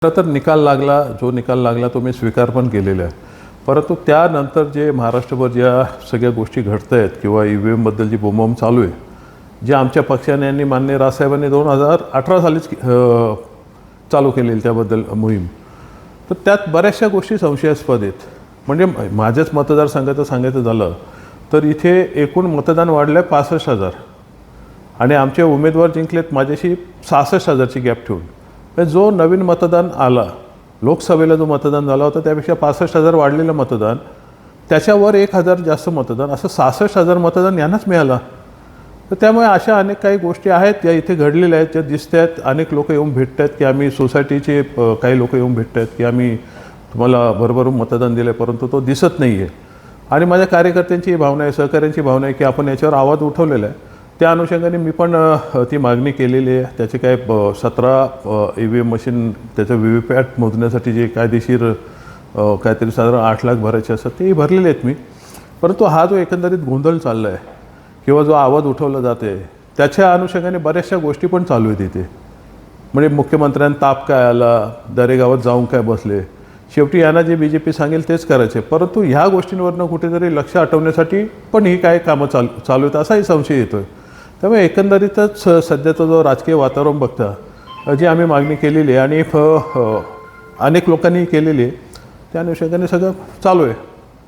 खरं तर निकाल लागला, जो निकाल लागला तो मी स्वीकार पण केलेला आहे. परंतु त्यानंतर जे महाराष्ट्रभर ज्या सगळ्या गोष्टी घडत आहेत किंवा EVM बद्दल जी बोंबाबोंब चालू आहे, जे आमच्या पक्षाने आणि माननीय राजसाहेबांनी 2018 सालीच चालू केलेली त्याबद्दल मोहीम, तर त्यात बऱ्याचशा गोष्टी संशयास्पद आहेत. म्हणजे माझ्याच मतदारसंघाचं सांगायचं झालं तर इथे एकूण मतदान वाढलं 65,000 आणि आमचे उमेदवार जिंकलेत माझ्याशी 66,000ची गॅप ठेवून. जो नवीन मतदान आला, लोकसभेला जो मतदान झाला होता त्यापेक्षा 65,000 वाढलेलं मतदान, त्याच्यावर 1,000 जास्त मतदान, असं 66,000 मतदान यांनाच मिळालं. तर त्यामुळे अशा अनेक काही गोष्टी आहेत ज्या इथे घडलेल्या आहेत, ज्या दिसत आहेत. अनेक लोक येऊन भेटत आहेत की आम्ही सोसायटीचे काही लोक येऊन भेटत आहेत की आम्ही तुम्हाला भरभरून मतदान दिलं आहे, परंतु तो दिसत नाही आहे. आणि माझ्या कार्यकर्त्यांची भावना आहे, सहकाऱ्यांची भावना आहे की आपण याच्यावर आवाज उठवलेला आहे. त्या अनुषंगाने मी पण ती मागणी केलेली आहे. त्याचे काय 17 EVM मशीन त्याचं VVPAT मोजण्यासाठी जे कायदेशीर काहीतरी साधारण 8 लाख भरायचे असतात तेही भरलेले आहेत मी. परंतु हा जो एकंदरीत गोंधळ चालला आहे किंवा जो आवाज उठवला जाते त्याच्या अनुषंगाने बऱ्याचशा गोष्टी पण चालू आहेत इथे. म्हणजे मुख्यमंत्र्यांना ताप काय आला, दरेगावात जाऊन काय बसले, शेवटी यांना जे BJP सांगेल तेच करायचे. परंतु ह्या गोष्टींवरनं कुठेतरी लक्ष हटवण्यासाठी पण ही काय कामं चालू आहेत असाही संशय येतो आहे. त्यामुळे एकंदरीतच सध्याचं जो राजकीय वातावरण बघता जी आम्ही मागणी केलेली आहे आणि अनेक लोकांनी केलेली आहे त्या अनुषंगाने सगळं चालू आहे.